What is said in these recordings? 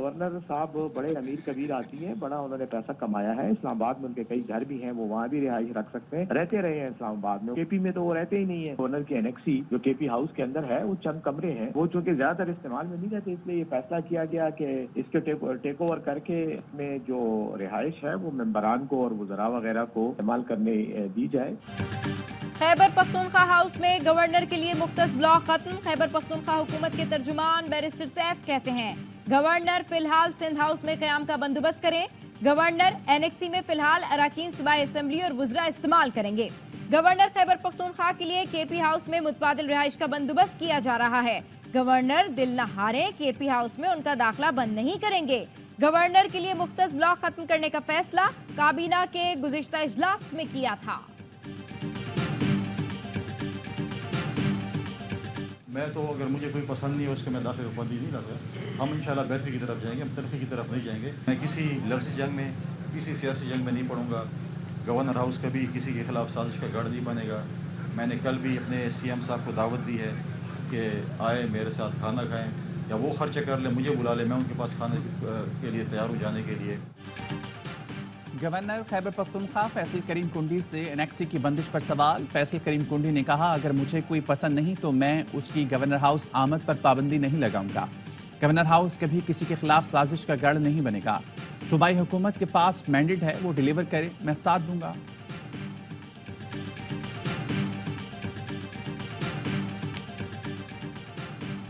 Governor साहब बड़े अमीर कबीर आती हैं, बड़ा उन्होंने पैसा कमाया है। इस्लामाबाद में उनके कई घर भी हैं, वो वहाँ भी रिहाइश रख सकते हैं, रहते रहे हैं इस्लामाबाद में। केपी में तो वो रहते ही नहीं है। गवर्नर की एनेक्सी जो केपी हाउस के अंदर है, वो चंद कमरे हैं, वो चूंकि ज्यादातर इस्तेमाल में नहीं रहते, इसलिए ये फैसला किया गया कि इसके टेक ओवर करके इसमें जो रिहाइश है वो मेंबरान को और वज़रा वगैरह को इस्तेमाल करने दी जाए। खैबर पख्तूनख्वा हाउस में गवर्नर के लिए मुख्तस ब्लॉक खत्म। खैबर पख्तूनख्वा हुकूमत के तर्जुमान बैरिस्टर सैफ कहते हैं गवर्नर फिलहाल सिंध हाउस में क़याम का बंदोबस्त करें। गवर्नर एनेक्सी में फिलहाल अराकीन सूबाई असम्बली और वुज़रा इस्तेमाल करेंगे। गवर्नर खैबर पख्तूनख्वा के लिए केपी हाउस में मुतबादिल रिहाइश का बंदोबस्त किया जा रहा है। गवर्नर दिल न हारे, केपी हाउस में उनका दाखिला बंद नहीं करेंगे। गवर्नर के लिए मुख्तस ब्लॉक खत्म करने का फैसला काबीना के गुज़िश्ता इजलास में किया था। मैं तो अगर मुझे कोई पसंद नहीं है उसके मैं दाखिल बंदी नहीं ला सकता। हम इंशाल्लाह बेहतरी की तरफ जाएंगे, हम तरक्की की तरफ नहीं जाएंगे। मैं किसी लफ्ज़ी जंग में, किसी सियासी जंग में नहीं पड़ूंगा। गवर्नर हाउस कभी किसी के खिलाफ साजिश का गढ़ नहीं बनेगा। मैंने कल भी अपने सीएम साहब को दावत दी है कि आए मेरे साथ खाना खाएँ, या वो खर्चे कर ले, मुझे बुला ले, मैं उनके पास खाने के लिए तैयार हूँ जाने के लिए। गवर्नर खैबर पख्तूनख्वा फैसल करीम कुंडी से एनेक्सी की बंदिश पर सवाल। फैसल करीम कुंडी ने कहा, अगर मुझे कोई पसंद नहीं तो मैं उसकी गवर्नर हाउस आमद पर पाबंदी नहीं लगाऊंगा। गवर्नर हाउस कभी किसी के खिलाफ साजिश का गढ़ नहीं बनेगा। सूबाई हुकूमत के पास मैंडेट है, वो डिलीवर करे, मैं साथ दूंगा।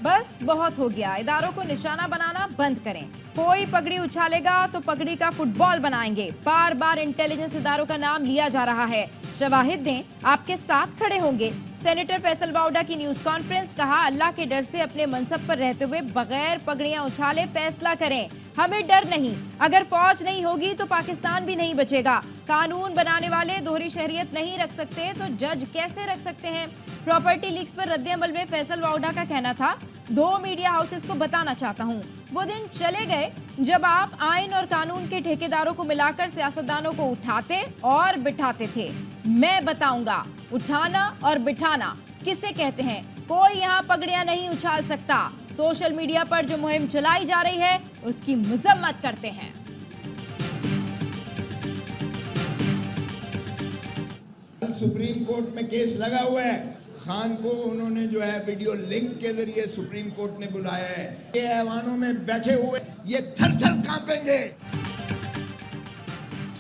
बस बहुत हो गया, इदारों को निशाना बनाना बंद करें। कोई पगड़ी उछालेगा तो पगड़ी का फुटबॉल बनाएंगे। बार बार इंटेलिजेंस इदारों का नाम लिया जा रहा है, शवाहिद दें, आपके साथ खड़े होंगे। सेनेटर फैसल बाउडा की न्यूज कॉन्फ्रेंस, कहा अल्लाह के डर से अपने मनसब पर रहते हुए बगैर पगड़ियां उछाले फैसला करें, हमें डर नहीं। अगर फौज नहीं होगी तो पाकिस्तान भी नहीं बचेगा। कानून बनाने वाले दोहरी शहरियत नहीं रख सकते तो जज कैसे रख सकते हैं। प्रॉपर्टी लीक्स पर रद्द-ए-अमल में फैसल बाउडा का कहना था, 2 मीडिया हाउसेस को बताना चाहता हूं, वो दिन चले गए जब आप आइन और कानून के ठेकेदारों को मिलाकर सियासतदानों को उठाते और बिठाते थे। मैं बताऊंगा उठाना और बिठाना किसे कहते हैं। कोई यहाँ पगड़ियां नहीं उछाल सकता। सोशल मीडिया पर जो मुहिम चलाई जा रही है उसकी मजम्मत करते हैं। सुप्रीम कोर्ट में केस लगा हुआ है, खान को उन्होंने जो है वीडियो लिंक के जरिए सुप्रीम कोर्ट ने बुलाया है। ये ऐवानों में बैठे हुए ये थर-थर कांपेंगे।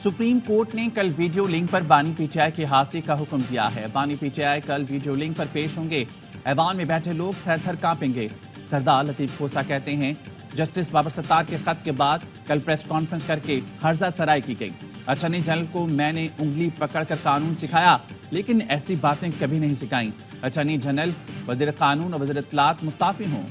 सुप्रीम कोर्ट ने कल वीडियो लिंक पर बानी पीटीआई के हादसे का हुक्म दिया है। बानी पीटीआई कल वीडियो लिंक पर पेश होंगे। ऐवान में बैठे लोग थर-थर कांपेंगे। सरदार लतीफ खोसा कहते हैं, जस्टिस बाबर सत्तार के खत के बाद कल प्रेस कॉन्फ्रेंस करके हर्जा सराय की गई। अटॉर्नी जनरल को मैंने उंगली पकड़कर कानून सिखाया, लेकिन ऐसी बातें कभी नहीं सिखाई। अटॉर्नी जनरल, वज़ीर कानून और वज़ीर इत्तलात मुस्ताफी हों।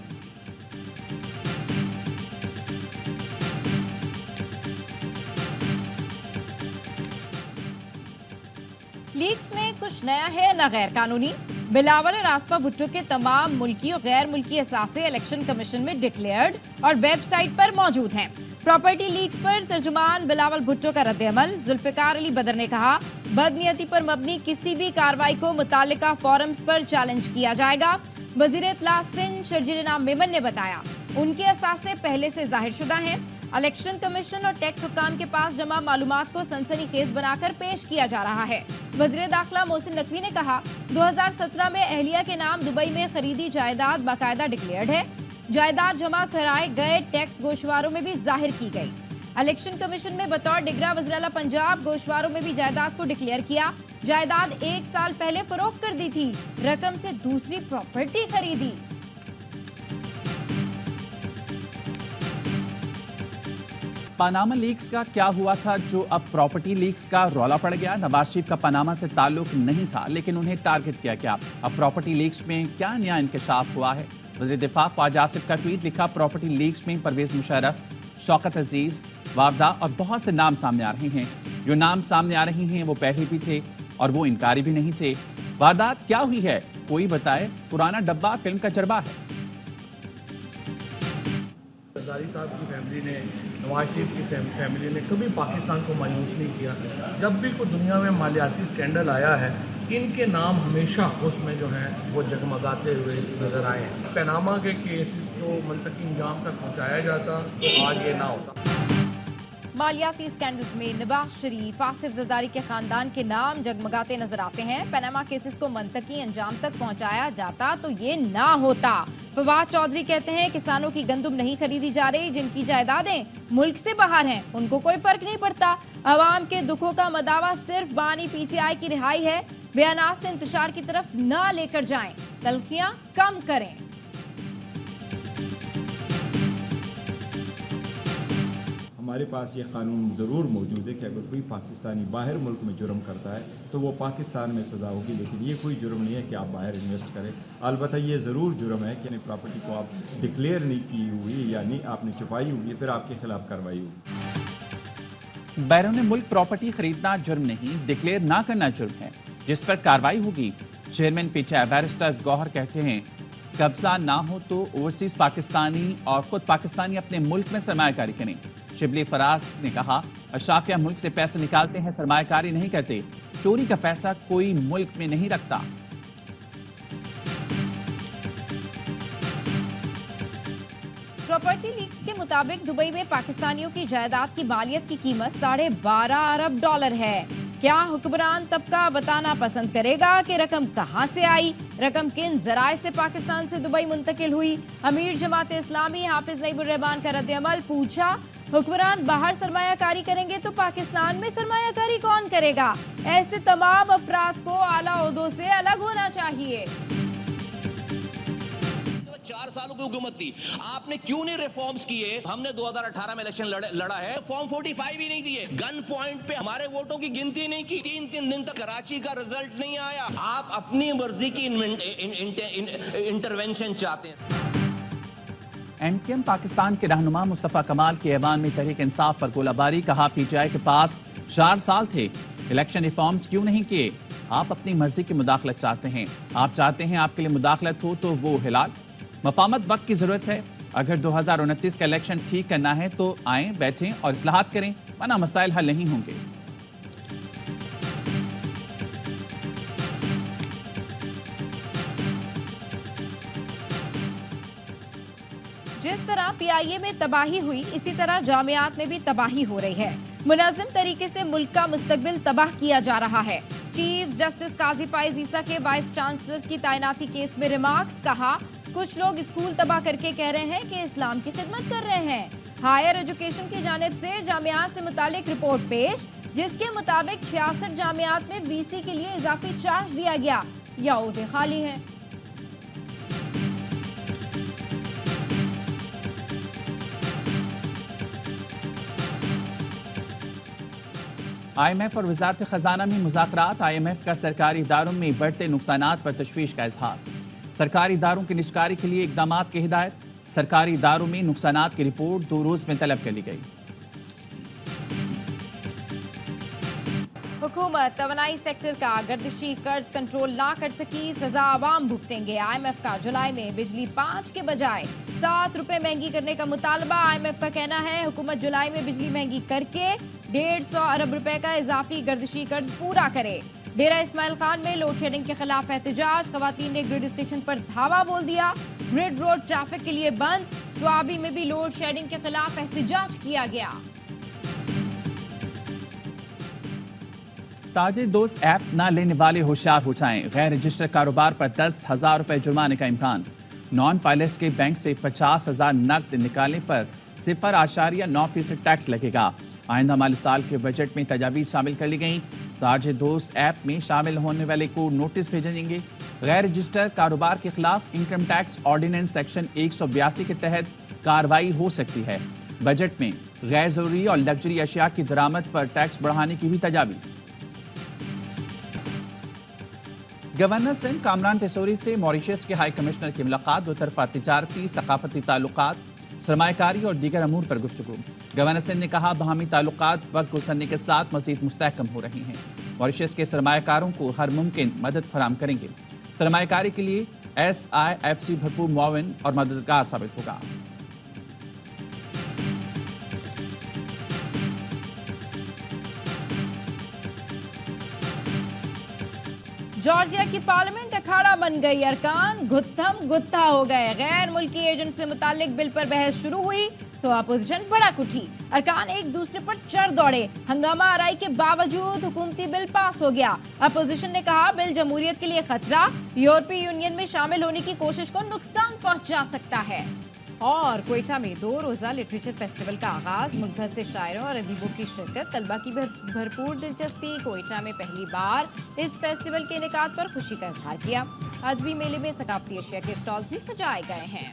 लीक्स में कुछ नया है न गैर कानूनी। बिलावल और आसफा भुट्टो के तमाम मुल्की और गैर मुल्की असासे इलेक्शन कमीशन में डिक्लेयर्ड और वेबसाइट पर मौजूद हैं। प्रॉपर्टी लीक्स पर तर्जुमान बिलावल भुट्टो का रद्द-ए-अमल। जुल्फिकार अली बदर ने कहा, बदनीयती पर मबनी किसी भी कार्रवाई को मुतालिका फोरम्स पर चैलेंज किया जाएगा। वज़ीर इत्तलात सिंध शर्जील इनाम मेमन ने बताया, उनके असासे पहले से जाहिरशुदा हैं। इलेक्शन कमीशन और टैक्स हुक्काम के पास जमा मालूमात को सनसनीखेज बनाकर पेश किया जा रहा है। वज़ीर दाखिला मोहसिन नकवी ने कहा, 2017 में अहलिया के नाम दुबई में खरीदी जायदाद बाकायदा डिक्लेयर्ड है। जायदाद जमा कराए गए टैक्स गोशवारों में भी जाहिर की गई। इलेक्शन कमीशन में बतौर डिगरा वज़ीर आला पंजाब गोशवारों में भी जायदाद को डिक्लेयर किया। जायदाद 1 साल पहले फरोख्त कर दी थी, रकम से दूसरी प्रॉपर्टी खरीदी। पनामा लीक्स का क्या हुआ था जो अब प्रॉपर्टी लीक्स का रौला पड़ गया। नवाज शरीफ का पनामा से ताल्लुक नहीं था, लेकिन उन्हें टारगेट किया गया। अब प्रॉपर्टी लीक्स में क्या नया इंकशाफ हुआ है। वज़ीर दिफा ख्वाजा आसिफ का ट्वीट, लिखा, प्रॉपर्टी लीक्स में परवेज मुशर्रफ, शौकत अजीज, वावदा और बहुत से नाम सामने आ रहे हैं। जो नाम सामने आ रहे हैं वो पहले भी थे और वो इनकारी भी नहीं थे। वारदात क्या हुई है, कोई बताए। पुराना डब्बा फिल्म का चरबा है। जरदारी साहब की फैमिली ने, नवाज शरीफ की फैमिली ने कभी पाकिस्तान को मायूस नहीं किया। जब भी कोई दुनिया में मालियाती स्कैंडल आया है इनके नाम हमेशा उसमें जो है वो जगमगाते हुए नजर आए हैं। पनामा के केसेस को मुंतकी अंजाम तक पहुंचाया जाता तो आज ये ना होता। मालियाती स्कैंडल्स में नवाज शरीफ, आसिफ जरदारी के खानदान के नाम जगमगाते नजर आते हैं। पनामा केसेस को मंतकी अंजाम तक पहुंचाया जाता तो ये ना होता। फवाद चौधरी कहते हैं किसानों की गंदुम नहीं खरीदी जा रही, जिनकी जायदादें मुल्क से बाहर हैं उनको कोई फर्क नहीं पड़ता। अवाम के दुखों का मदावा सिर्फ बानी पीटीआई की रिहाई है। बयानात से इंतशार की तरफ ना लेकर जाएं, तल्खियां कम करें। हमारे पास ये कानून ज़रूर मौजूद है कि अगर कोई पाकिस्तानी बाहर मुल्क में जुर्म करता है तो वो पाकिस्तान में सज़ा होगी, लेकिन ये कोई जुर्म नहीं है कि आप बाहर इन्वेस्ट करें। अलबत्ता ये ज़रूर जुर्म है कि प्रॉपर्टी को आप डिक्लेयर नहीं की हुई या नहीं आपने छुपाई हुई है, फिर आपके खिलाफ कार्रवाई होगी। बैरून मुल्क प्रॉपर्टी खरीदना जुर्म नहीं, डिक्लेयर ना करना जुर्म है, जिस पर कार्रवाई होगी। चेयरमैन पीटीआई बैरिस्टर गौहर कहते हैं कब्जा ना हो तो ओवरसीज पाकिस्तानी और खुद पाकिस्तानी अपने मुल्क में सरमायाकारी करें। शिबली फराज ने कहा अशराफिया मुल्क से पैसे निकालते हैं, सरमायाकारी नहीं करते। चोरी का पैसा कोई मुल्क में नहीं रखता। प्रॉपर्टी लीक्स के मुताबिक दुबई में पाकिस्तानियों की जायदाद की मालियत की कीमत $12.5 अरब है। क्या हुक्मरान तबका बताना पसंद करेगा कि रकम कहां से आई, रकम किन जराए से पाकिस्तान से दुबई मुंतकिल हुई? अमीर जमात इस्लामी हाफिज नईमुर रहमान का रद्द-ए-अमल। पूछा हुक्मरान बाहर सरमायाकारी करेंगे तो पाकिस्तान में सरमायाकारी कौन करेगा? ऐसे तमाम अफराद को आला ओहदों से अलग होना चाहिए। 4 सालों की हुकूमत थी, आपने क्यों नहीं रिफॉर्म्स किए? हमने 2018 में इलेक्शन लड़ा है, फॉर्म 45 ही नहीं दिए, गन पॉइंट पे हमारे वोटों की गिनती नहीं की, 3 दिन तक कराची का रिजल्ट नहीं आया। आप अपनी मर्जी की इंटरवेंशन चाहते हैं। एमकेएम पाकिस्तान के रहनुमा मुस्तफा कमाल के ऐवान में तहरीक इंसाफ पर गोलाबारी। कहा पीटीआई के पास 4 साल थे, इलेक्शन रिफॉर्म्स क्यों नहीं किए? आप अपनी मर्जी की मुदाखलत चाहते हैं, आप चाहते हैं आपके लिए मुदाखलत हो तो वो हिलाल। मफामत वक्त की जरूरत है। अगर 2029 का इलेक्शन ठीक करना है तो आएं, बैठें और इस्लाहात करें, वरना मसाइल हल नहीं होंगे। जिस तरह पीआईए में तबाही हुई, इसी तरह जामियात में भी तबाही हो रही है। मुनज़्ज़म तरीके से मुल्क का मुस्तकबिल तबाह किया जा रहा है। चीफ जस्टिस काजी फाइज ईसा के वाइस चांसलर्स की तैनाती केस में रिमार्क्स। कहा कुछ लोग स्कूल तबाह करके कह रहे हैं कि इस्लाम की खिदमत कर रहे हैं। हायर एजुकेशन की जानिब से जामियात से मुतालिक रिपोर्ट पेश, जिसके मुताबिक 66 जामियात में वीसी के लिए इजाफी चार्ज दिया गया या ओहदे खाली हैं। IMF और वजारत खजाना में मुज़ाकरात। IMF का सरकारी इदारों में बढ़ते नुकसानात पर तशवीश का इजहार। सरकारी इदारों की निजकारी के लिए इकदामात की हिदायत। सरकारी इदारों में नुकसानात की रिपोर्ट 2 रोज में तलब कर ली गई। हुकूमत तवानाई सेक्टर का गर्दिशी कर्ज कंट्रोल ना कर सकी, सजा आवाम भुगतेंगे। IMF का जुलाई में बिजली 5 के बजाय 7 रुपए महंगी करने का मुतालबा। IMF का कहना है हुकूमत जुलाई में बिजली महंगी करके 150 अरब रुपए का इजाफी गर्दिशी कर्ज पूरा करे। डेरा इस्माइल खान में लोड शेडिंग के खिलाफ एहतजाज। खवातीन ने ग्रिड स्टेशन पर धावा बोल दिया। ग्रिड रोड ट्रैफिक के लिए बंद। स्वाबी में भी लोड शेडिंग के खिलाफ एहतजाज किया गया। ताजे दोस्त ऐप न लेने वाले होशियार हो जाएं। गैर रजिस्टर कारोबार पर 10,000 रुपए जुर्माने का इम्कान। नॉन फाइलर्स के बैंक से 50,000 नकद निकालने पर 0.9% टैक्स लगेगा। आइंदा माली साल के बजट में तजावीज शामिल कर ली गई। ताजे दोस्त ऐप में शामिल होने वाले को नोटिस भेजे जाएंगे। गैर रजिस्टर कारोबार के खिलाफ इनकम टैक्स ऑर्डिनेंस सेक्शन 182 के तहत कार्रवाई हो सकती है। बजट में गैर जरूरी और लग्जरी अशिया की दरामद पर टैक्स बढ़ाने की भी तजावीज। गवर्नर सिंध कामरान टेसोरी से मॉरिशस के हाई कमिश्नर की मुलाकात। दो तरफा तिजारती सकाफती ताल्लुकात, सरमायाकारी और दीगर अमूर पर गुफ्तगू। गवर्नर सिंध ने कहा बाहमी ताल्लुकात वक्त गुजरने के साथ मजीद मुस्तहकम हो रही हैं। मॉरिशस के सरमायाकारों को हर मुमकिन मदद फराम करेंगे। सरमायाकारी के लिए SIFC भरपूर मुआविन और मददगार साबित होगा। जॉर्जिया की पार्लियामेंट अखाड़ा बन गई, अरकान गुत्थम गुत्था हो गए। गैर मुल्की एजेंट से मुतालिक बिल पर बहस शुरू हुई तो अपोजिशन भड़क उठी, अरकान एक दूसरे पर चढ़ दौड़े। हंगामा आराई के बावजूद हुकूमती बिल पास हो गया। अपोजिशन ने कहा बिल जमहूरियत के लिए खतरा, यूरोपीय यूनियन में शामिल होने की कोशिश को नुकसान पहुंचा सकता है। और क्वेटा में 2 रोजा लिटरेचर फेस्टिवल का आगाज, मुल्क भर से शायरों और अदीबों की शिरकत, तलबा की भरपूर दिलचस्पी। क्वेटा में पहली बार इस फेस्टिवल के इनेकाद पर खुशी का इजहार किया। अदबी मेले में सकाफती एशिया के स्टॉल्स भी सजाए गए हैं।